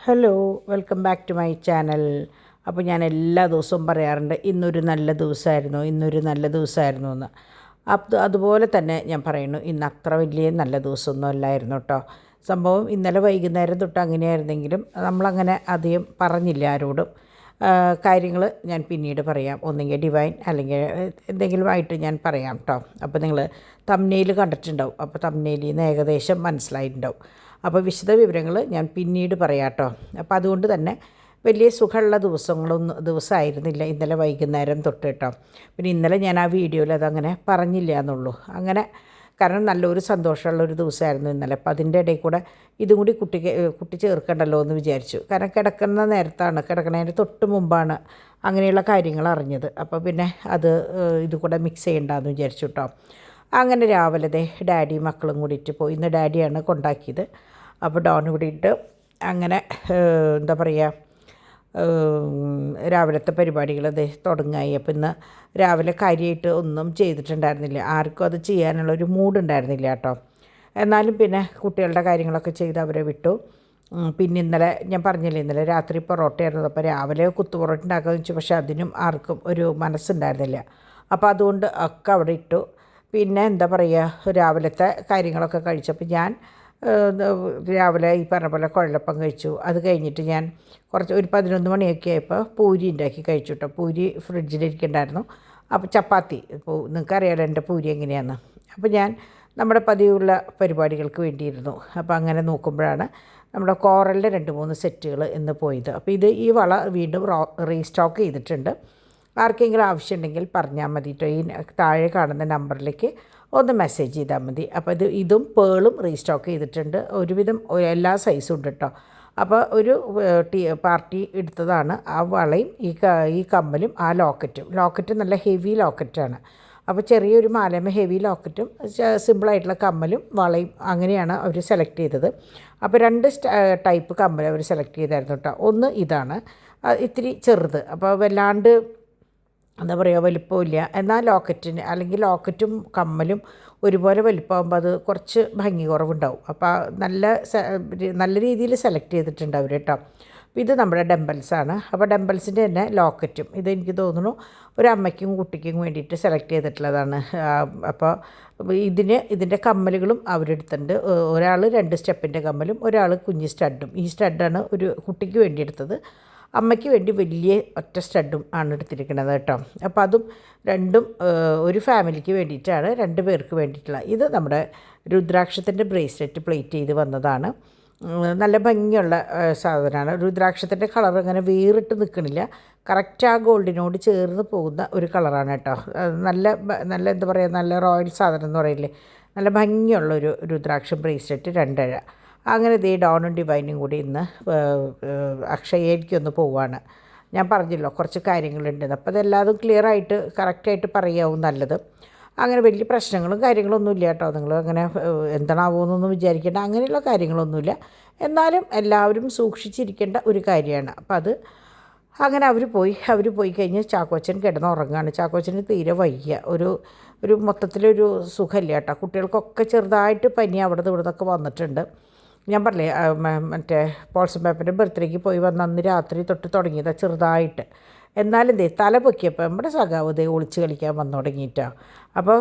Hello, welcome back to my channel. അപ്പോൾ ഞാൻ എല്ലാ ദിവസവും പറയാറുണ്ട് ഇന്നൊരു നല്ല ദിവസമായിരുന്നു എന്ന്. അതുപോലെ തന്നെ ഞാൻ പറയുന്നു, ഇന്ന് അത്ര വലിയ നല്ല ദിവസമൊന്നും അല്ലായിരുന്നു കേട്ടോ. സംഭവം ഇന്നലെ വൈകുന്നേരം തൊട്ട് അങ്ങനെയായിരുന്നെങ്കിലും നമ്മളങ്ങനെ അധികം പറഞ്ഞില്ല ആരോടും. കാര്യങ്ങൾ ഞാൻ പിന്നീട് പറയാം, ഒന്നെങ്കിൽ ഡിവൈൻ അല്ലെങ്കിൽ എന്തെങ്കിലും ആയിട്ട് ഞാൻ പറയാം കേട്ടോ. അപ്പോൾ നിങ്ങൾ തംബ്നെയിൽ കണ്ടിട്ടുണ്ടാവും, അപ്പോൾ തംബ്നെയിലിൽ നിന്ന് ഏകദേശം മനസ്സിലായിട്ടുണ്ടാവും. അപ്പോൾ വിശദ വിവരങ്ങൾ ഞാൻ പിന്നീട് പറയാം കേട്ടോ. അപ്പോൾ അതുകൊണ്ട് തന്നെ വലിയ സുഖമുള്ള ദിവസമായിരുന്നില്ല ഇന്നലെ വൈകുന്നേരം തൊട്ട് കേട്ടോ. പിന്നെ ഇന്നലെ ഞാൻ ആ വീഡിയോയിൽ അതങ്ങനെ പറഞ്ഞില്ല എന്നുള്ളൂ. അങ്ങനെ കാരണം നല്ലൊരു സന്തോഷമുള്ളൊരു ദിവസമായിരുന്നു ഇന്നലെ. അപ്പോൾ അതിൻ്റെ ഇടയിൽ കൂടെ ഇതും കൂടി കുട്ടി ചേർക്കണ്ടല്ലോ എന്ന് വിചാരിച്ചു. കാരണം കിടക്കുന്നതിന് തൊട്ട് മുമ്പാണ് അങ്ങനെയുള്ള കാര്യങ്ങൾ അറിഞ്ഞത്. അപ്പോൾ പിന്നെ ഇത് കൂടെ മിക്സ് ചെയ്യണ്ടെന്ന് വിചാരിച്ചു കേട്ടോ. അങ്ങനെ രാവിലെ ഡാഡി മക്കളും കൂടിയിട്ട് പോയി. ഇന്ന് ഡാഡിയാണ് കൊണ്ടാക്കിയത്. അപ്പോൾ ഡോൺ കൂടിയിട്ട് അങ്ങനെ എന്താ പറയുക, രാവിലത്തെ പരിപാടികൾ തുടങ്ങായി. അപ്പോൾ ഇന്ന് രാവിലെ കാര്യമായിട്ട് ഒന്നും ചെയ്തിട്ടുണ്ടായിരുന്നില്ല. ആർക്കും അത് ചെയ്യാനുള്ളൊരു മൂഡുണ്ടായിരുന്നില്ല കേട്ടോ. എന്നാലും പിന്നെ കുട്ടികളുടെ കാര്യങ്ങളൊക്കെ ചെയ്ത് അവരെ വിട്ടു. പിന്നെ ഇന്നലെ ഞാൻ പറഞ്ഞില്ലേ, ഇന്നലെ രാത്രി പൊറോട്ടയായിരുന്നു. അപ്പോൾ രാവിലെ പൊറോട്ട ഉണ്ടാക്കാമെന്ന് വെച്ചു, പക്ഷേ അതിനും ആർക്കും ഒരു മനസ്സുണ്ടായിരുന്നില്ല. അപ്പോൾ അതുകൊണ്ട് ഒക്കെ അവിടെ ഇട്ടു. പിന്നെ എന്താ പറയുക, രാവിലത്തെ കാര്യങ്ങളൊക്കെ കഴിച്ചപ്പോൾ ഞാൻ രാവിലെ ഈ പറഞ്ഞ പോലെ കുഴലപ്പം കഴിച്ചു. അത് കഴിഞ്ഞിട്ട് ഞാൻ ഒരു 11 മണിയൊക്കെ ആയപ്പോൾ പൂരി ഉണ്ടാക്കി കഴിച്ചു കേട്ടോ. പൂരി ഫ്രിഡ്ജിലിരിക്കണ്ടായിരുന്നു. അപ്പോൾ ചപ്പാത്തി, ഇപ്പോൾ നിങ്ങൾക്കറിയാലോ എൻ്റെ പൂരി എങ്ങനെയാണെന്ന്. അപ്പോൾ ഞാൻ നമ്മുടെ പതിവുള്ള പരിപാടികൾക്ക് വേണ്ടിയിരുന്നു. അപ്പോൾ അങ്ങനെ നോക്കുമ്പോഴാണ് നമ്മുടെ കോറലിൻ്റെ 2-3 സെറ്റുകൾ ഇന്ന് പോയത്. അപ്പോൾ ഈ വള വീണ്ടും റീസ്റ്റോക്ക് ചെയ്തിട്ടുണ്ട്. ആർക്കെങ്കിലും ആവശ്യമുണ്ടെങ്കിൽ പറഞ്ഞാൽ മതി കേട്ടോ. ഈ താഴെ കാണുന്ന നമ്പറിലേക്ക് ഒന്ന് മെസ്സേജ് ചെയ്താൽ മതി. അപ്പോൾ ഇതും പേളും റീസ്റ്റോക്ക് ചെയ്തിട്ടുണ്ട്. ഒരുവിധം എല്ലാ സൈസും ഉണ്ട് കേട്ടോ. അപ്പോൾ ഒരു പാർട്ടി എടുത്തതാണ് ആ വളയും ഈ കമ്മലും ആ ലോക്കറ്റും നല്ല ഹെവി ലോക്കറ്റാണ്. അപ്പോൾ ചെറിയൊരു മാലമ ഹെവി ലോക്കറ്റും സിമ്പിളായിട്ടുള്ള കമ്മലും വളയും അങ്ങനെയാണ് അവർ സെലക്ട് ചെയ്തത്. അപ്പോൾ 2 ടൈപ്പ് കമ്മൽ അവർ സെലക്ട് ചെയ്തായിരുന്നു കേട്ടോ. ഒന്ന് ഇതാണ്, ഇത്തിരി ചെറുത്, അപ്പോൾ വല്ലാണ്ട് എന്താ പറയുക വലിപ്പമില്ല. എന്നാൽ ലോക്കറ്റും കമ്മലും ഒരുപോലെ വലിപ്പമാകുമ്പോൾ അത് കുറച്ച് ഭംഗി കുറവുണ്ടാവും. അപ്പോൾ നല്ല രീതിയിൽ സെലക്ട് ചെയ്തിട്ടുണ്ട് അവർ കേട്ടോ. അപ്പോൾ ഇത് നമ്മുടെ ഡംബൽസാണ്. അപ്പോൾ ഡംബൽസിൻ്റെ തന്നെ ലോക്കറ്റും ഇതെനിക്ക് തോന്നുന്നു ഒരു അമ്മയ്ക്കും കുട്ടിക്കും വേണ്ടിയിട്ട് സെലക്ട് ചെയ്തിട്ടുള്ളതാണ്. അപ്പോൾ ഇതിൻ്റെ കമ്മലുകളും അവരെടുത്തിട്ടുണ്ട്. ഒരാൾ 2 സ്റ്റെപ്പിൻ്റെ കമ്മലും ഒരാൾ കുഞ്ഞ് സ്റ്റഡും. ഈ സ്റ്റഡാണ് ഒരു കുട്ടിക്ക് വേണ്ടി എടുത്തത്. അമ്മയ്ക്ക് വേണ്ടി വലിയ ഒറ്റ സ്റ്റഡും ആണ് എടുത്തിരിക്കുന്നത് കേട്ടോ. അപ്പോൾ അതും രണ്ടും ഒരു ഫാമിലിക്ക് വേണ്ടിയിട്ടാണ്, 2 പേർക്ക് വേണ്ടിയിട്ടുള്ള. ഇത് നമ്മുടെ രുദ്രാക്ഷത്തിൻ്റെ ബ്രേസ്ലെറ്റ് പ്ലേറ്റ് ചെയ്ത് വന്നതാണ്. നല്ല ഭംഗിയുള്ള സാധനമാണ്. രുദ്രാക്ഷത്തിൻ്റെ കളർ അങ്ങനെ വേറിട്ട് നിൽക്കണില്ല, കറക്റ്റ് ആ ഗോൾഡിനോട് ചേർന്ന് പോകുന്ന ഒരു കളറാണ് കേട്ടോ. നല്ല എന്താ പറയുക, നല്ല റോയൽ സാധനം എന്ന് പറയില്ലേ, നല്ല ഭംഗിയുള്ളൊരു രുദ്രാക്ഷം ബ്രേസ്ലെറ്റ് 2 അങ്ങനെ ഡോണും ഡിവൈനും കൂടി ഇന്ന് അക്ഷയയിലേക്കൊന്ന് പോവുകയാണ്. ഞാൻ പറഞ്ഞല്ലോ കുറച്ച് കാര്യങ്ങളുണ്ടെന്ന്. അപ്പോൾ അതെല്ലാതും ക്ലിയറായിട്ട് കറക്റ്റായിട്ട് പറയാവും നല്ലത്. അങ്ങനെ വലിയ പ്രശ്നങ്ങളും കാര്യങ്ങളൊന്നുമില്ല കേട്ടോ. നിങ്ങൾ അങ്ങനെ എന്താണാവുമെന്നൊന്നും വിചാരിക്കേണ്ട, അങ്ങനെയുള്ള കാര്യങ്ങളൊന്നുമില്ല. എന്നാലും എല്ലാവരും സൂക്ഷിച്ചിരിക്കേണ്ട ഒരു കാര്യമാണ്. അപ്പോൾ അങ്ങനെ അവർ പോയി കഴിഞ്ഞ് ചാക്കോച്ചൻ കിടന്നുറങ്ങുകയാണ്. ചാക്കോച്ചന് തീരെ വയ്യ, ഒരു മൊത്തത്തിലൊരു സുഖമില്ല കേട്ടോ. കുട്ടികൾക്കൊക്കെ ചെറുതായിട്ട് പനി അവിടെ ഇവിടുന്നൊക്കെ വന്നിട്ടുണ്ട്. ഞാൻ പറഞ്ഞില്ലേ, മറ്റേ പോൾസൺ പേപ്പറിൻ്റെ ബർത്ത്ഡേക്ക് പോയി വന്ന അന്ന് രാത്രി തൊട്ട് തുടങ്ങിയതാണ് ചെറുതായിട്ട്. എന്നാലും തല പൊക്കിയപ്പോൾ നമ്മുടെ സഖാവ് ഒളിച്ച് കളിക്കാൻ വന്നു തുടങ്ങിയിട്ടാണ്. അപ്പോൾ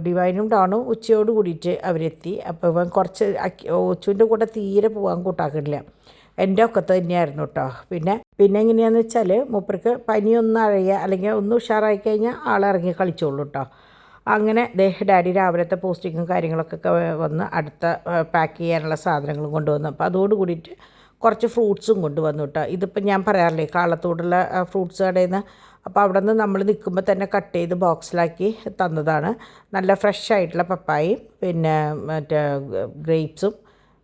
ഡിവൈനും ഡോണും ഉച്ചയോട് കൂടിയിട്ട് അവരെത്തി. അപ്പോൾ ഇവൻ കുറച്ച് ഒച്ചുവിൻ്റെ കൂടെ തീരെ പോകാൻ കൂട്ടാക്കില്ല, എൻ്റെ ഒക്കത്ത് തന്നെയായിരുന്നു കേട്ടോ. പിന്നെ എങ്ങനെയാണെന്ന് വെച്ചാൽ മൂപ്പർക്ക് പനിയൊന്നും അല്ലെങ്കിൽ ഒന്ന് ഉഷാറായി കഴിഞ്ഞാൽ ആളിറങ്ങി കളിച്ചോളൂ കേട്ടോ. അങ്ങനെ ഡാഡി രാവിലത്തെ പോസ്റ്റിങ്ങും കാര്യങ്ങളൊക്കെ വന്ന് അടുത്ത പാക്ക് ചെയ്യാനുള്ള സാധനങ്ങളും കൊണ്ടുവന്നു. അപ്പോൾ അതോട് കൂടിയിട്ട് കുറച്ച് ഫ്രൂട്ട്സും കൊണ്ടുവന്നു കേട്ടോ. ഇതിപ്പോൾ ഞാൻ പറയാറില്ലേ, കാളത്തോടുള്ള ഫ്രൂട്ട്സ് കടയിൽ നിന്ന്. അപ്പോൾ അവിടെ നിന്ന് നമ്മൾ നിൽക്കുമ്പോൾ തന്നെ കട്ട് ചെയ്ത് ബോക്സിലാക്കി തന്നതാണ്. നല്ല ഫ്രഷ് ആയിട്ടുള്ള പപ്പായയും പിന്നെ മറ്റേ ഗ്രേപ്സും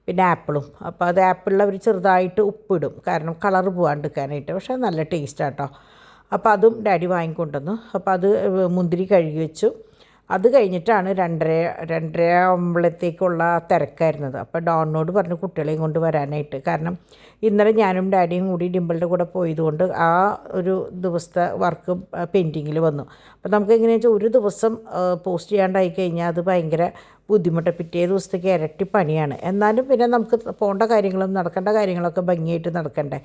പിന്നെ ആപ്പിളും. അപ്പോൾ അത് ആപ്പിളിൽ അവർ ചെറുതായിട്ട് ഉപ്പിടും, കാരണം കളർ പോകാണ്ടിരിക്കാനായിട്ട്. പക്ഷേ നല്ല ടേസ്റ്റാണ് കേട്ടോ. അപ്പോൾ അതും ഡാഡി വാങ്ങിക്കൊണ്ടുവന്നു. അപ്പോൾ മുന്തിരി കഴുകി വെച്ചു. അത് കഴിഞ്ഞിട്ടാണ് 2:30 ആകുമ്പോഴത്തേക്കുള്ള തിരക്കായിരുന്നത്. അപ്പോൾ ഡോണിനോട് പറഞ്ഞു കുട്ടികളെയും കൊണ്ട് വരാനായിട്ട്. കാരണം ഇന്നലെ ഞാനും ഡാഡിയും കൂടി ഡിമ്പിളുടെ കൂടെ പോയതുകൊണ്ട് ആ ഒരു ദിവസത്തെ വർക്ക് പെൻഡിങ്ങിൽ വന്നു. അപ്പോൾ നമുക്ക് എങ്ങനെയാണെന്ന് വെച്ചാൽ ഒരു ദിവസം പോസ്റ്റ് ചെയ്യാണ്ടായി കഴിഞ്ഞാൽ അത് ഭയങ്കര ബുദ്ധിമുട്ട്. പിറ്റേ ദിവസത്തേക്ക് ഇരട്ടി പണിയാണ്. എന്നാലും പിന്നെ നമുക്ക് പോകേണ്ട കാര്യങ്ങളും നടക്കേണ്ട കാര്യങ്ങളൊക്കെ ഭംഗിയായിട്ട് നടക്കണ്ടേ.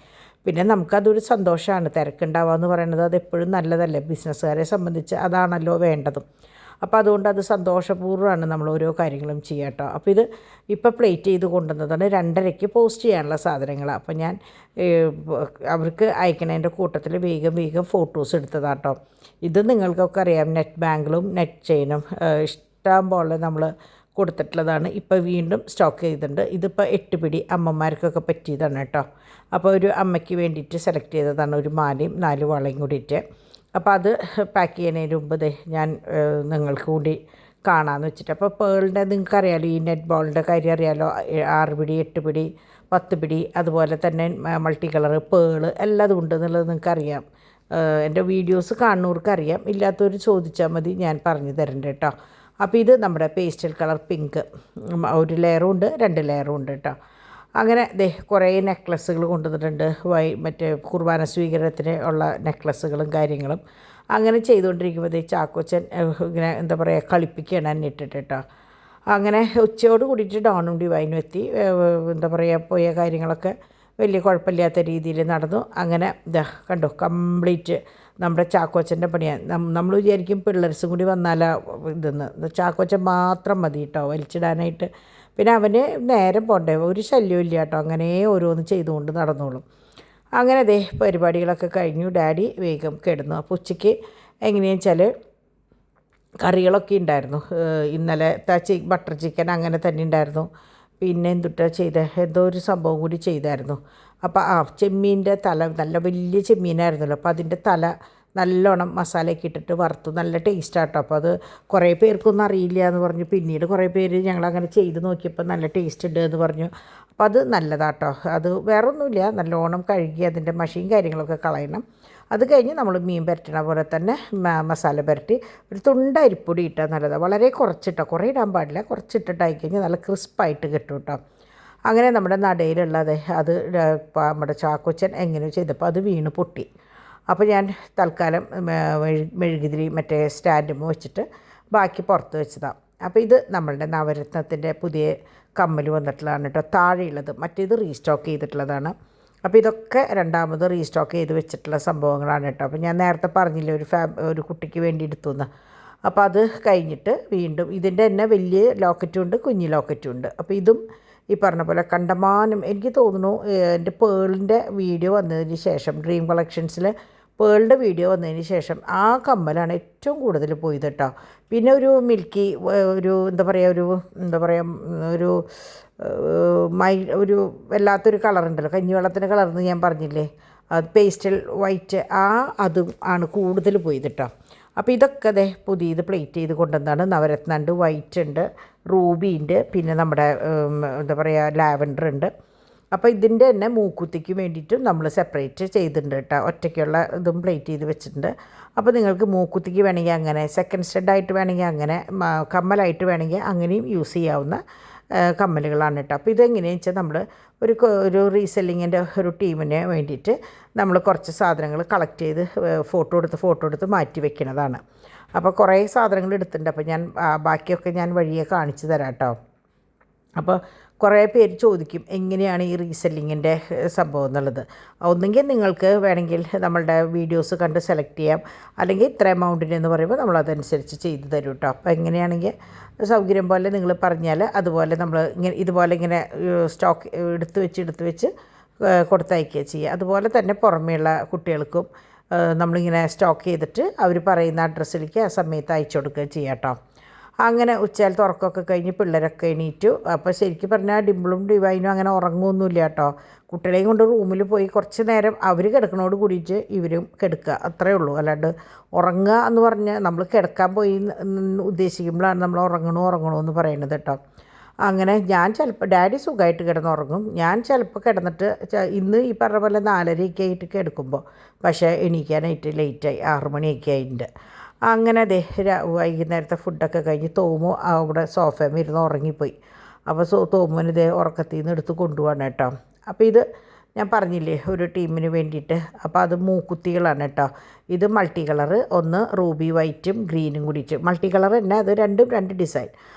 പിന്നെ നമുക്കതൊരു സന്തോഷമാണ്. തിരക്കുണ്ടാവുക എന്ന് പറയുന്നത് അതെപ്പോഴും നല്ലതല്ലേ, ബിസിനസ്സുകാരെ സംബന്ധിച്ച് അതാണല്ലോ വേണ്ടതും. അപ്പോൾ അതുകൊണ്ട് അത് സന്തോഷപൂർവ്വമാണ് നമ്മൾ ഓരോ കാര്യങ്ങളും ചെയ്യുക കേട്ടോ. അപ്പോൾ ഇത് ഇപ്പോൾ പ്ലേറ്റ് ചെയ്ത് കൊണ്ടുവന്നതാണ് 2:30ക്ക് പോസ്റ്റ് ചെയ്യാനുള്ള സാധനങ്ങൾ. അപ്പോൾ ഞാൻ അവർക്ക് അയക്കണതിൻ്റെ കൂട്ടത്തിൽ വേഗം ഫോട്ടോസ് എടുത്തതാണ് കേട്ടോ. ഇത് നിങ്ങൾക്കൊക്കെ അറിയാം, നെറ്റ് ബാങ്കിലും നെറ്റ് ചെയിനും ഇഷ്ടം പോലെ നമ്മൾ കൊടുത്തിട്ടുള്ളതാണ്. ഇപ്പോൾ വീണ്ടും സ്റ്റോക്ക് ചെയ്തിട്ടുണ്ട്. ഇതിപ്പോൾ 8 പിടി അമ്മമാർക്കൊക്കെ പറ്റിയതാണ് കേട്ടോ. അപ്പോൾ ഒരു അമ്മയ്ക്ക് വേണ്ടിയിട്ട് സെലക്ട് ചെയ്തതാണ്, ഒരു മാലയും 4 വളയും കൂടിയിട്ട്. അപ്പോൾ അത് പാക്ക് ചെയ്യുന്നതിന് മുമ്പ് ഞാൻ നിങ്ങൾക്ക് കൂടി കാണാമെന്ന് വെച്ചിട്ട്. അപ്പോൾ പേളിൻ്റെ നിങ്ങൾക്കറിയാമല്ലോ, ഈ നെറ്റ് ബോളിൻ്റെ കാര്യം അറിയാമല്ലോ, 6 പിടി 8 പിടി 10 പിടി അതുപോലെ തന്നെ മൾട്ടി കളർ പേള് എല്ലാതും ഉണ്ട് എന്നുള്ളത് നിങ്ങൾക്കറിയാം. എൻ്റെ വീഡിയോസ് കാണുന്നവർക്കറിയാം, ഇല്ലാത്തവർ ചോദിച്ചാൽ മതി, ഞാൻ പറഞ്ഞു തരണ്ട കേട്ടോ. അപ്പോൾ ഇത് നമ്മുടെ പേസ്റ്റൽ കളർ പിങ്ക്, ഒരു ലെയറും ഉണ്ട് 2 ലെയറും ഉണ്ട് കേട്ടോ. അങ്ങനെ കുറേ നെക്ലസ്സുകൾ കൊണ്ടുവന്നിട്ടുണ്ട്. മറ്റേ കുർബാന സ്വീകരണത്തിന് ഉള്ള നെക്ലസ്സുകളും കാര്യങ്ങളും. അങ്ങനെ ചെയ്തുകൊണ്ടിരിക്കുമ്പോൾ ചാക്കോച്ചൻ ഇങ്ങനെ എന്താ പറയുക കളിപ്പിക്കുകയാണ് എന്നെ ഇട്ടിട്ട് കേട്ടോ. അങ്ങനെ ഉച്ചയോട് കൂടിയിട്ട് ഡോണും ഡിവൈനും എത്തി. എന്താ പറയുക, പോയ കാര്യങ്ങളൊക്കെ വലിയ കുഴപ്പമില്ലാത്ത രീതിയിൽ നടന്നു. അങ്ങനെ കണ്ടോ, കംപ്ലീറ്റ് നമ്മുടെ ചാക്കോച്ചൻ്റെ പണിയാണ്. നമ്മൾ വിചാരിക്കും പിള്ളേർസും കൂടി വന്നാലാ ഇതെന്ന്. ചാക്കോച്ചൻ മാത്രം മതി കേട്ടോ വലിച്ചിടാനായിട്ട്. പിന്നെ അവന് നേരം പോണ്ടേ, ഒരു ശല്യവും ഇല്ല കേട്ടോ. അങ്ങനെ ഓരോന്ന് ചെയ്തുകൊണ്ട് നടന്നോളും. അങ്ങനെ പരിപാടികളൊക്കെ കഴിഞ്ഞു. ഡാഡി വേഗം കിടന്നു. അപ്പോൾ ഉച്ചയ്ക്ക് എങ്ങനെയാണെന്ന് വെച്ചാൽ കറികളൊക്കെ ഉണ്ടായിരുന്നു. ഇന്നലെ ബട്ടർ ചിക്കൻ അങ്ങനെ തന്നെ ഉണ്ടായിരുന്നു. പിന്നെ എന്തുട്ടാ എന്തോ ഒരു സംഭവം കൂടി ചെയ്തായിരുന്നു. അപ്പോൾ ചെമ്മീൻ്റെ തല, നല്ല വലിയ ചെമ്മീനായിരുന്നല്ലോ, അപ്പോൾ അതിൻ്റെ തല നല്ലോണം മസാലയൊക്കെ ഇട്ടിട്ട് വറുത്തു. നല്ല ടേസ്റ്റാട്ടോ. അപ്പോൾ അത് കുറേ പേർക്കൊന്നും അറിയില്ല എന്ന് പറഞ്ഞു. പിന്നീട് കുറേ പേര് ഞങ്ങളങ്ങനെ ചെയ്ത് നോക്കിയപ്പോൾ നല്ല ടേസ്റ്റ് ഉണ്ട് എന്ന് പറഞ്ഞു. അപ്പോൾ അത് നല്ലതാട്ടോ. അത് വേറൊന്നുമില്ല, നല്ലോണം കഴുകി അതിൻ്റെ മഷിയും കാര്യങ്ങളൊക്കെ കളയണം. അത് കഴിഞ്ഞ് നമ്മൾ മീൻ പുരട്ടണ പോലെ തന്നെ മസാല പുരട്ടി ഒരു തുണ്ട അരിപ്പൊടി ഇട്ടാൽ നല്ലതാണ്. വളരെ കുറച്ചിട്ടോ, കുറേ ഇടാൻ പാടില്ല, കുറച്ചിട്ടിട്ടായി കഴിഞ്ഞാൽ നല്ല ക്രിസ്പായിട്ട് കിട്ടും കേട്ടോ. അങ്ങനെ നമ്മുടെ നടയിലുള്ളത് അത് നമ്മുടെ ചാക്കോച്ചൻ എങ്ങനെയോ ചെയ്തപ്പോൾ അത് വീണ് പൊട്ടി. അപ്പോൾ ഞാൻ തൽക്കാലം മെഴുകുതിരി മറ്റേ സ്റ്റാൻഡും വെച്ചിട്ട് ബാക്കി പുറത്ത് വെച്ചതാണ്. അപ്പോൾ ഇത് നമ്മളുടെ നവരത്നത്തിൻ്റെ പുതിയ കമ്മൽ വന്നിട്ടുള്ളതാണ് കേട്ടോ. താഴെയുള്ളത് മറ്റേത് റീസ്റ്റോക്ക് ചെയ്തിട്ടുള്ളതാണ്. അപ്പോൾ ഇതൊക്കെ രണ്ടാമത് റീസ്റ്റോക്ക് ചെയ്ത് വെച്ചിട്ടുള്ള സംഭവങ്ങളാണ് കേട്ടോ. അപ്പോൾ ഞാൻ നേരത്തെ പറഞ്ഞില്ലേ ഒരു കുട്ടിക്ക് വേണ്ടി എടുത്തുനിന്ന്. അപ്പോൾ അത് കഴിഞ്ഞിട്ട് വീണ്ടും ഇതിൻ്റെ തന്നെ വലിയ ലോക്കറ്റും ഉണ്ട്, കുഞ്ഞു ലോക്കറ്റും ഉണ്ട്. അപ്പോൾ ഇതും ഈ പറഞ്ഞ പോലെ കണ്ടമാനം എനിക്ക് തോന്നുന്നു എൻ്റെ പേളിൻ്റെ വീഡിയോ വന്നതിന് ശേഷം, ഡ്രീം കളക്ഷൻസിൽ പേളിൻ്റെ വീഡിയോ വന്നതിന് ശേഷം ആ കമ്മലാണ് ഏറ്റവും കൂടുതൽ പോയത് കേട്ടോ. പിന്നെ ഒരു മിൽക്കി ഒരു എന്താ പറയുക ഒരു വല്ലാത്തൊരു കളറുണ്ടല്ലോ, കഞ്ഞിവെള്ളത്തിൻ്റെ കളർന്ന് ഞാൻ പറഞ്ഞില്ലേ, അത് പേസ്റ്റൽ വൈറ്റ്, അതും ആണ് കൂടുതൽ പോയത് കേട്ടോ. അപ്പോൾ ഇതൊക്കെ പുതിയത് പ്ലേറ്റ് ചെയ്ത് കൊണ്ടുവന്നാണ്. നവരത്ന ഉണ്ട്, വൈറ്റ് ഉണ്ട്, റൂബി ഉണ്ട്, പിന്നെ നമ്മുടെ എന്താ പറയുക ലാവൻഡർ ഉണ്ട്. അപ്പോൾ ഇതിൻ്റെ തന്നെ മൂക്കുത്തിക്ക് വേണ്ടിയിട്ടും നമ്മൾ സെപ്പറേറ്റ് ചെയ്തിട്ടുണ്ട് കേട്ടോ. ഒറ്റയ്ക്കുള്ള ഇതും പ്ലേറ്റ് ചെയ്ത് വെച്ചിട്ടുണ്ട്. അപ്പോൾ നിങ്ങൾക്ക് മൂക്കുത്തിക്ക് വേണമെങ്കിൽ അങ്ങനെ, സെക്കൻഡ് സ്റ്റെഡായിട്ട് വേണമെങ്കിൽ അങ്ങനെ, കമ്മലായിട്ട് വേണമെങ്കിൽ അങ്ങനെയും യൂസ് ചെയ്യാവുന്ന കമ്മലുകളാണ് കേട്ടോ. അപ്പോൾ ഇതെങ്ങനെയാണെന്ന് വെച്ചാൽ നമ്മൾ ഒരു റീസെല്ലിങ്ങിൻ്റെ ഒരു ടീമിന് വേണ്ടിയിട്ട് നമ്മൾ കുറച്ച് സാധനങ്ങൾ കളക്ട് ചെയ്ത് ഫോട്ടോ എടുത്ത് മാറ്റി വെക്കുന്നതാണ്. അപ്പോൾ കുറേ സാധനങ്ങൾ എടുത്തിട്ടുണ്ട്. അപ്പോൾ ഞാൻ ബാക്കിയൊക്കെ ഞാൻ വഴിയെ കാണിച്ചു തരാം കേട്ടോ. അപ്പോൾ കുറേ പേര് ചോദിക്കും എങ്ങനെയാണ് ഈ റീസെല്ലിങ്ങിൻ്റെ സംഭവം എന്നുള്ളത്. ഒന്നെങ്കിൽ നിങ്ങൾക്ക് വേണമെങ്കിൽ നമ്മളുടെ വീഡിയോസ് കണ്ട് സെലക്ട് ചെയ്യാം, അല്ലെങ്കിൽ ഇത്ര എമൗണ്ടിന് എന്ന് പറയുമ്പോൾ നമ്മളതനുസരിച്ച് ചെയ്ത് തരും കേട്ടോ. അപ്പോൾ എങ്ങനെയാണെങ്കിൽ സൗകര്യം പോലെ നിങ്ങൾ പറഞ്ഞാൽ അതുപോലെ നമ്മൾ ഇതുപോലെ ഇങ്ങനെ സ്റ്റോക്ക് എടുത്ത് വെച്ച് കൊടുത്തയക്കുക ചെയ്യുക. അതുപോലെ തന്നെ പുറമേയുള്ള കുട്ടികൾക്കും നമ്മളിങ്ങനെ സ്റ്റോക്ക് ചെയ്തിട്ട് അവർ പറയുന്ന അഡ്രസ്സിലേക്ക് ആ സമയത്ത് അയച്ചു കൊടുക്കുക ചെയ്യാം കേട്ടോ. അങ്ങനെ ഉച്ചയിൽ തുറക്കമൊക്കെ കഴിഞ്ഞ് പിള്ളേരൊക്കെ എണീറ്റു. അപ്പോൾ ശരിക്കും പറഞ്ഞാൽ ഡിംപിളും ഡിവൈനും അങ്ങനെ ഉറങ്ങുമൊന്നുമില്ല കേട്ടോ. കുട്ടികളെയും കൊണ്ട് റൂമിൽ പോയി കുറച്ച് നേരം അവർ കിടക്കണോട് കൂടിയിട്ട് ഇവരും കിടക്കുക, അത്രയേ ഉള്ളൂ. അല്ലാണ്ട് ഉറങ്ങുക എന്ന് പറഞ്ഞാൽ നമ്മൾ കിടക്കാൻ പോയി ഉദ്ദേശിക്കുമ്പോഴാണ് നമ്മൾ ഉറങ്ങണമെന്ന് പറയുന്നത് കേട്ടോ. അങ്ങനെ ഞാൻ ചിലപ്പോൾ ഡാഡി സുഖമായിട്ട് കിടന്നുറങ്ങും, ഞാൻ ചിലപ്പോൾ കിടന്നിട്ട് ഇന്ന് ഈ പറഞ്ഞ പോലെ 4:30 ആയിട്ട് കിടക്കുമ്പോൾ പക്ഷേ എണീക്കാനായിട്ട് ലേറ്റായി, 6 മണിയൊക്കെ ആയിട്ടുണ്ട്. അങ്ങനെ ദേ വൈകുന്നേരത്തെ ഫുഡൊക്കെ കഴിഞ്ഞ് തോമു അവിടെ സോഫയിൽ ഇരുന്ന് ഉറങ്ങിപ്പോയി. അപ്പോൾ തോമുവിന് ഇതേ ഉറക്കത്തിൽ നിന്ന് എടുത്ത് കൊണ്ടുപോവാണ് കേട്ടോ. അപ്പോൾ ഇത് ഞാൻ പറഞ്ഞില്ലേ ഒരു ടീമിന് വേണ്ടിയിട്ട്. അപ്പോൾ അത് മൂക്കുത്തികളാണ് കേട്ടോ. ഇത് മൾട്ടി കളറ്, ഒന്ന് റൂബി വൈറ്റും ഗ്രീനും കൂടിയിട്ട് മൾട്ടി കളർ തന്നെ, അത് രണ്ടും രണ്ട് ഡിസൈൻ.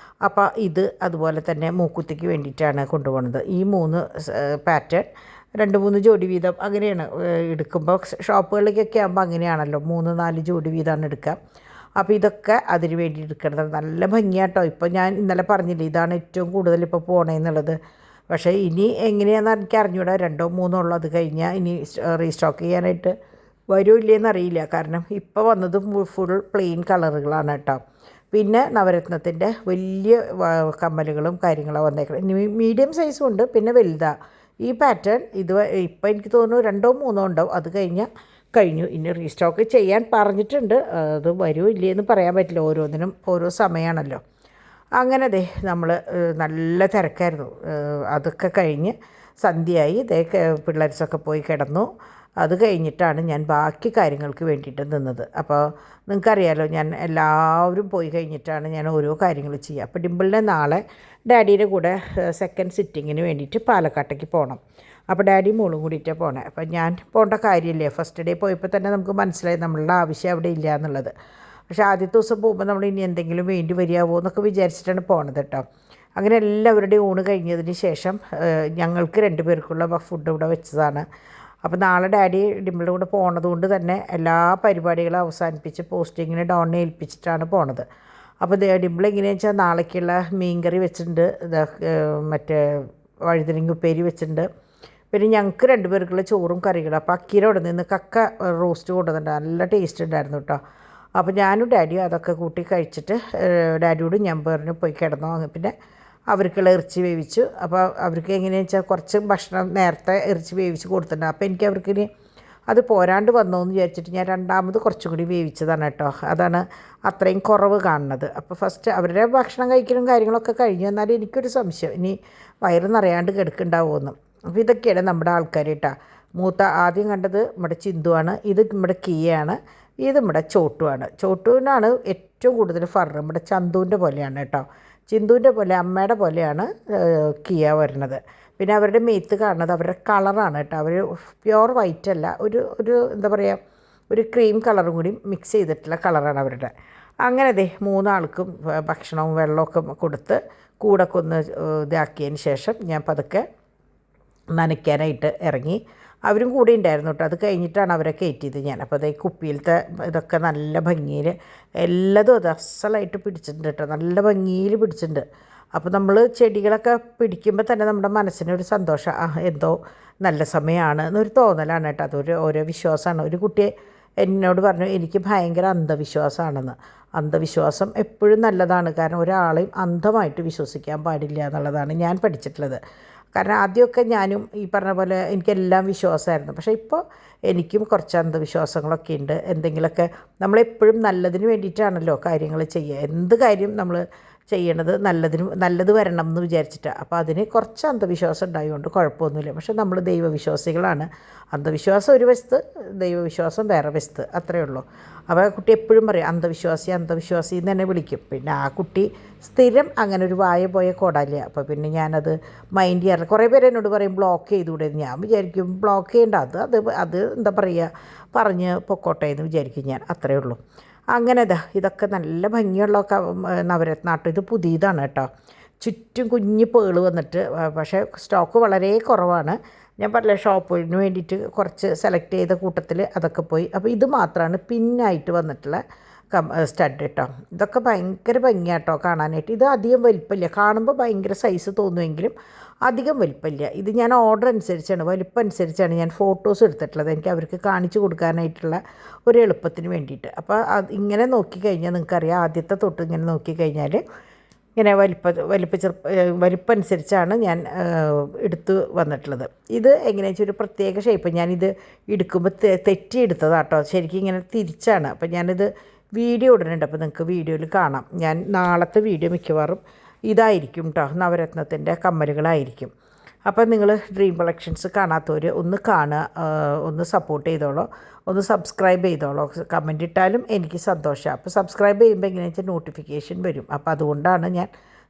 അപ്പോൾ ഇത് അതുപോലെ തന്നെ മൂക്കുത്തിക്ക് വേണ്ടിയിട്ടാണ് കൊണ്ടുപോകുന്നത്. ഈ 3 പാറ്റേൺ 2-3 ജോഡി വീതം അങ്ങനെയാണ് എടുക്കുമ്പോൾ. ഷോപ്പുകളിലേക്കൊക്കെ ആകുമ്പോൾ അങ്ങനെയാണല്ലോ, 3-4 ജോഡി വീതമാണ് എടുക്കുക. അപ്പോൾ ഇതൊക്കെ അതിന് വേണ്ടി എടുക്കുന്നത് നല്ല ഭംഗിയാട്ടോ. ഇപ്പോൾ ഞാൻ ഇന്നലെ പറഞ്ഞില്ലേ ഇതാണ് ഏറ്റവും കൂടുതൽ ഇപ്പോൾ പോണേന്നുള്ളത്. പക്ഷേ ഇനി എങ്ങനെയാണെന്ന് എനിക്ക് അറിഞ്ഞൂടാ, 2-3 ഉള്ളൂ. അത് കഴിഞ്ഞാൽ ഇനി റീസ്റ്റോക്ക് ചെയ്യാനായിട്ട് വരുമില്ലേന്ന് അറിയില്ല. കാരണം ഇപ്പോൾ വന്നത് ഫുൾ പ്ലെയിൻ കളറുകളാണ് കേട്ടോ. പിന്നെ നവരത്നത്തിൻ്റെ വലിയ കമ്മലുകളും കാര്യങ്ങളും വന്നേക്കണം. ഇനി മീഡിയം സൈസും ഉണ്ട്, പിന്നെ വലുതാണ്. ഈ പാറ്റേൺ ഇത് ഇപ്പോൾ എനിക്ക് തോന്നുന്നു 2-3 ഉണ്ടാവും. അത് കഴിഞ്ഞു. ഇനി റീസ്റ്റോക്ക് ചെയ്യാൻ പറഞ്ഞിട്ടുണ്ട്. അത് വരുമോ ഇല്ലേന്ന് പറയാൻ പറ്റില്ല, ഓരോന്നിനും ഓരോ സമയമാണല്ലോ. അങ്ങനെ ദേ നമ്മൾ നല്ല തിരക്കായിരുന്നു. അതൊക്കെ കഴിഞ്ഞ് സന്ധ്യയായി. പിള്ളേർസൊക്കെ പോയി കിടന്നു. അത് കഴിഞ്ഞിട്ടാണ് ഞാൻ ബാക്കി കാര്യങ്ങൾക്ക് വേണ്ടിയിട്ട് നിന്നത്. അപ്പോൾ നിങ്ങൾക്കറിയാലോ, ഞാൻ എല്ലാവരും പോയി കഴിഞ്ഞിട്ടാണ് ഞാൻ ഓരോ കാര്യങ്ങൾ ചെയ്യുക. അപ്പോൾ ഡിമ്പിളിനെ നാളെ ഡാഡിയുടെ കൂടെ സെക്കൻഡ് സിറ്റിങ്ങിന് വേണ്ടിയിട്ട് പാലക്കാട്ടേക്ക് പോകണം. അപ്പോൾ ഡാഡിയും മോളും കൂടിയിട്ടാണ് പോണേ. അപ്പോൾ ഞാൻ പോകേണ്ട കാര്യമില്ലേ, ഫസ്റ്റ് ഡേ പോയപ്പോൾ തന്നെ നമുക്ക് മനസ്സിലായി നമ്മളുടെ ആവശ്യം അവിടെ ഇല്ല എന്നുള്ളത്. പക്ഷേ ആദ്യത്തെ ദിവസം പോകുമ്പോൾ നമ്മൾ ഇനി എന്തെങ്കിലും വേണ്ടി വരികയാവോ എന്നൊക്കെ വിചാരിച്ചിട്ടാണ് പോണത് കേട്ടോ. അങ്ങനെ എല്ലാവരുടെയും ഊണ് കഴിഞ്ഞതിന് ശേഷം ഞങ്ങൾക്ക് 2 പേർക്കുള്ള ഫുഡ് ഇവിടെ വെച്ചതാണ്. അപ്പോൾ നാളെ ഡാഡി ഡിമ്പിളുടെ കൂടെ പോണത് കൊണ്ട് തന്നെ എല്ലാ പരിപാടികളും അവസാനിപ്പിച്ച് പോസ്റ്റിങ്ങിന് ഡോണിനെ ഏൽപ്പിച്ചിട്ടാണ് പോണത്. അപ്പോൾ ഡിമ്പിൾ എങ്ങനെയാണെന്ന് വെച്ചാൽ നാളേക്കുള്ള മീൻകറി വെച്ചിട്ടുണ്ട്, മറ്റേ വഴുതനങ്ങ ഉപ്പേരി വെച്ചിട്ടുണ്ട്. പിന്നെ ഞങ്ങൾക്ക് 2 പേർക്കുള്ള ചോറും കറികളും. അപ്പോൾ അക്കീരോടെ നിന്ന് കക്ക റോസ്റ്റ് കൊണ്ടുവന്നിട്ടുണ്ട്, നല്ല ടേസ്റ്റ് ഉണ്ടായിരുന്നു കേട്ടോ. അപ്പോൾ ഞാനും ഡാഡിയും അതൊക്കെ കൂട്ടി കഴിച്ചിട്ട് ഡാഡിയോട് ഞാൻ പറഞ്ഞു പോയി കിടന്നു. പിന്നെ അവർക്കുള്ള ഇറച്ചി വേവിച്ചു. അപ്പോൾ അവർക്ക് എങ്ങനെയാണെന്ന് വെച്ചാൽ കുറച്ച് ഭക്ഷണം നേരത്തെ ഇറച്ചി വേവിച്ച് കൊടുത്തിട്ടുണ്ട്. അപ്പോൾ എനിക്ക് അവർക്കിനി അത് പോരാണ്ട് വന്നോന്ന് വിചാരിച്ചിട്ട് ഞാൻ രണ്ടാമത് കുറച്ചും കൂടി വേവിച്ചതാണ് കേട്ടോ. അതാണ് അത്രയും കുറവ് കാണുന്നത്. അപ്പോൾ ഫസ്റ്റ് അവരുടെ ഭക്ഷണം കഴിക്കലും കാര്യങ്ങളൊക്കെ കഴിഞ്ഞു. എന്നാലും എനിക്കൊരു സംശയം, ഇനി വയറ് നിറയാണ്ട് കിടക്കുന്നുണ്ടാവുമെന്ന്. അപ്പോൾ ഇതൊക്കെയാണ് നമ്മുടെ ആൾക്കാർ കേട്ടോ. മൂത്ത ആദ്യം കണ്ടത് നമ്മുടെ ചിന്തുവാണ്, ഇത് നമ്മുടെ കിയാണ്, ഇത് നമ്മുടെ ചോട്ടുവാണ്. ചോട്ടുവിനാണ് ഏറ്റവും കൂടുതൽ ഫർ, നമ്മുടെ ചന്തുവിൻ്റെ പോലെയാണ് കേട്ടോ. ചിന്തുവിൻ്റെ പോലെ അമ്മയുടെ പോലെയാണ് കിയ വരുന്നത്. പിന്നെ അവരുടെ മേത്ത് കാണുന്നത് അവരുടെ കളറാണ് കേട്ടോ. അവർ പ്യുവർ വൈറ്റ് അല്ല, ഒരു എന്താ പറയുക, ഒരു ക്രീം കളറും കൂടി മിക്സ് ചെയ്തിട്ടുള്ള കളറാണ് അവരുടെ. അങ്ങനെ 3 ആൾക്കും ഭക്ഷണവും വെള്ളമൊക്കെ കൊടുത്ത് കൂടൊക്കെ ഒന്ന് ഇതാക്കിയതിന് ശേഷം ഞാൻ പതുക്കെ നനയ്ക്കാനായിട്ട് ഇറങ്ങി. അവരും കൂടെ ഉണ്ടായിരുന്നു കേട്ടോ. അത് കഴിഞ്ഞിട്ടാണ് അവരെ കയറ്റിയത് ഞാൻ. അപ്പോൾ അതേ കുപ്പിയിലത്തെ ഇതൊക്കെ നല്ല ഭംഗിയിൽ എല്ലാതും അത് അസലായിട്ട് പിടിച്ചിട്ടുണ്ട് കേട്ടോ, നല്ല ഭംഗിയിൽ പിടിച്ചിട്ടുണ്ട്. അപ്പോൾ നമ്മൾ ചെടികളൊക്കെ പിടിക്കുമ്പോൾ തന്നെ നമ്മുടെ മനസ്സിനൊരു സന്തോഷം, എന്തോ നല്ല സമയമാണ് എന്നൊരു തോന്നലാണ് കേട്ടോ. അതൊരു ഓരോ വിശ്വാസമാണ്. ഒരു കുട്ടി എന്നോട് പറഞ്ഞു എനിക്ക് ഭയങ്കര അന്ധവിശ്വാസമാണെന്ന്. അന്ധവിശ്വാസം എപ്പോഴും നല്ലതാണ്, കാരണം ഒരാളെയും അന്ധമായിട്ട് വിശ്വസിക്കാൻ പാടില്ല എന്നുള്ളതാണ് ഞാൻ പഠിച്ചിട്ടുള്ളത്. കാരണം ആദ്യമൊക്കെ ഞാനും ഈ പറഞ്ഞ പോലെ എനിക്കെല്ലാം വിശ്വാസമായിരുന്നു. പക്ഷേ ഇപ്പോൾ എനിക്കും കുറച്ച് അന്ധവിശ്വാസങ്ങളൊക്കെ ഉണ്ട്. എന്തെങ്കിലുമൊക്കെ നമ്മളെപ്പോഴും നല്ലതിന് വേണ്ടിയിട്ടാണല്ലോ കാര്യങ്ങൾ ചെയ്യുക. എന്ത് കാര്യം നമ്മൾ ചെയ്യണത് നല്ലത് വരണം എന്ന് വിചാരിച്ചിട്ടാണ്. അപ്പോൾ അതിന് കുറച്ച് അന്ധവിശ്വാസം ഉണ്ടായതുകൊണ്ട് കുഴപ്പമൊന്നുമില്ല. പക്ഷേ നമ്മൾ ദൈവവിശ്വാസികളാണ്. അന്ധവിശ്വാസം ഒരു വശത്ത്, ദൈവവിശ്വാസം വേറെ വശത്ത്, അത്രയേ ഉള്ളൂ. അപ്പോൾ കുട്ടി എപ്പോഴും പറയും അന്ധവിശ്വാസി അന്ധവിശ്വാസി എന്ന് തന്നെ വിളിക്കും. പിന്നെ ആ കുട്ടി സ്ഥിരം അങ്ങനെ ഒരു വായ പോയ കോടാലില്ല. അപ്പോൾ പിന്നെ ഞാനത് മൈൻഡ് ചെയ്യാറില്ല. കുറേ പേര് എന്നോട് പറയും ബ്ലോക്ക് ചെയ്തുകൂടെ. ഞാൻ വിചാരിക്കും ബ്ലോക്ക് ചെയ്യേണ്ട, അത് എന്താ പറയുക, പറഞ്ഞ് പൊക്കോട്ടെ എന്ന് വിചാരിക്കും ഞാൻ, അത്രയേ ഉള്ളൂ. അങ്ങനെ ഇതൊക്കെ നല്ല ഭംഗിയുള്ള നവരത്നാട്ടം. ഇത് പുതിയതാണ് കേട്ടോ. ചുറ്റും കുഞ്ഞ് പേള് വന്നിട്ട്, പക്ഷേ സ്റ്റോക്ക് വളരെ കുറവാണ്. ഞാൻ പറഞ്ഞില്ല ഷോപ്പിന് വേണ്ടിയിട്ട് കുറച്ച് സെലക്ട് ചെയ്ത കൂട്ടത്തിൽ അതൊക്കെ പോയി. അപ്പോൾ ഇത് മാത്രമാണ് പിന്നായിട്ട് വന്നിട്ടുള്ള സ്റ്റഡ് കേട്ടോ. ഇതൊക്കെ ഭയങ്കര ഭംഗിയാട്ടോ കാണാനായിട്ട്. ഇത് അധികം വലിപ്പമില്ല, കാണുമ്പോൾ ഭയങ്കര സൈസ് തോന്നുമെങ്കിലും അധികം വലിപ്പമില്ല. ഇത് ഞാൻ ഓർഡർ അനുസരിച്ചാണ്, വലിപ്പം അനുസരിച്ചാണ് ഞാൻ ഫോട്ടോസ് എടുത്തിട്ടുള്ളത്, എനിക്ക് അവർക്ക് കാണിച്ചു കൊടുക്കാനായിട്ടുള്ള ഒരു എളുപ്പത്തിന് വേണ്ടിയിട്ട്. അപ്പോൾ ഇങ്ങനെ നോക്കിക്കഴിഞ്ഞാൽ നിങ്ങൾക്കറിയാം, ആദ്യത്തെ തൊട്ട് ഇങ്ങനെ നോക്കിക്കഴിഞ്ഞാൽ ഇങ്ങനെ വലിപ്പം അനുസരിച്ചാണ് ഞാൻ എടുത്ത് വന്നിട്ടുള്ളത്. ഇത് എങ്ങനെയാണെന്ന് വെച്ചാൽ ഒരു പ്രത്യേക ഷേപ്പ്. ഞാനിത് എടുക്കുമ്പോൾ തെറ്റി എടുത്തതാട്ടോ, ശരിക്കും ഇങ്ങനെ തിരിച്ചാണ്. അപ്പോൾ ഞാനിത് വീഡിയോ ഇടുന്നുണ്ട്, അപ്പോൾ നിങ്ങൾക്ക് വീഡിയോയിൽ കാണാം. ഞാൻ നാളത്തെ വീഡിയോ മിക്കവാറും ഇതായിരിക്കും കേട്ടോ, നവരത്നത്തിൻ്റെ കമ്മലുകളായിരിക്കും. അപ്പോൾ നിങ്ങൾ ഡ്രീം കളക്ഷൻസ് കാണാത്തവർ ഒന്ന് കാണുക, ഒന്ന് സപ്പോർട്ട് ചെയ്തോളൂ, ഒന്ന് സബ്സ്ക്രൈബ് ചെയ്തോളൂ. കമൻറ്റ് ഇട്ടാലും എനിക്ക് സന്തോഷമാണ്. അപ്പോൾ സബ്സ്ക്രൈബ് ചെയ്യുമ്പോൾ എങ്ങനെയാണെന്ന് വെച്ചാൽ നോട്ടിഫിക്കേഷൻ വരും. അപ്പോൾ അതുകൊണ്ടാണ് ഞാൻ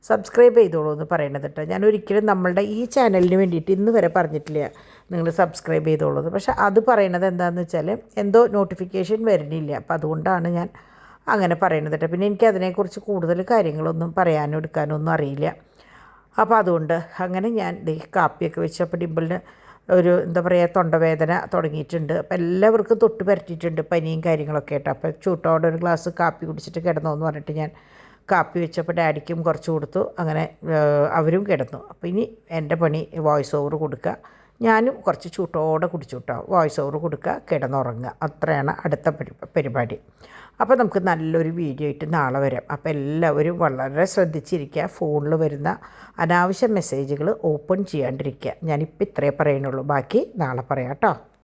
സബ്സ്ക്രൈബ് ചെയ്തോളൂ എന്ന് പറയണത് കേട്ടോ. ഞാൻ ഒരിക്കലും നമ്മളുടെ ഈ ചാനലിന് വേണ്ടിയിട്ട് ഇന്ന് വരെ പറഞ്ഞിട്ടില്ല നിങ്ങൾ സബ്സ്ക്രൈബ് ചെയ്തോളൂ എന്ന്. പക്ഷേ അത് പറയണത് എന്താണെന്ന് വെച്ചാൽ എന്തോ നോട്ടിഫിക്കേഷൻ വരുന്നില്ല. അപ്പോൾ അതുകൊണ്ടാണ് ഞാൻ അങ്ങനെ പറയണത് കേട്ടോ. പിന്നെ എനിക്ക് അതിനെക്കുറിച്ച് കൂടുതൽ കാര്യങ്ങളൊന്നും പറയാനോ എടുക്കാനോ ഒന്നും അറിയില്ല. അപ്പോൾ അതുകൊണ്ട് അങ്ങനെ ഞാൻ കാപ്പിയൊക്കെ വെച്ച്, അപ്പോൾ ഡിമ്പിളിന് ഒരു എന്താ പറയുക തൊണ്ടവേദന തുടങ്ങിയിട്ടുണ്ട്. അപ്പോൾ എല്ലാവർക്കും തൊട്ട് പരട്ടിയിട്ടുണ്ട്, പനിയും കാര്യങ്ങളൊക്കെ ആയിട്ട്. അപ്പോൾ ചൂട്ടോടെ ഒരു ഗ്ലാസ് കാപ്പി കുടിച്ചിട്ട് കിടന്നോ എന്ന് പറഞ്ഞിട്ട് ഞാൻ കാപ്പി വെച്ചപ്പോൾ ഡാഡിക്കും കുറച്ച് കൊടുത്തു. അങ്ങനെ അവരും കിടന്നു. അപ്പോൾ ഇനി എൻ്റെ പണി വോയിസ് ഓവർ കൊടുക്കുക, ഞാനും കുറച്ച് ചൂട്ടോടെ കുടിച്ചു കേട്ടോ. വോയിസ് ഓവർ കൊടുക്കുക, കിടന്നുറങ്ങുക, അത്രയാണ് അടുത്ത പരിപാടി. അപ്പോൾ നമുക്ക് നല്ലൊരു വീഡിയോ ആയിട്ട് നാളെ വരാം. അപ്പോൾ എല്ലാവരും വളരെ ശ്രദ്ധിച്ചിരിക്കുക. ഫോണിൽ വരുന്ന അനാവശ്യ മെസ്സേജുകൾ ഓപ്പൺ ചെയ്യാണ്ടിരിക്കുക. ഞാനിപ്പോൾ ഇത്രയേ പറയുന്നുള്ളൂ, ബാക്കി നാളെ പറയാം കേട്ടോ.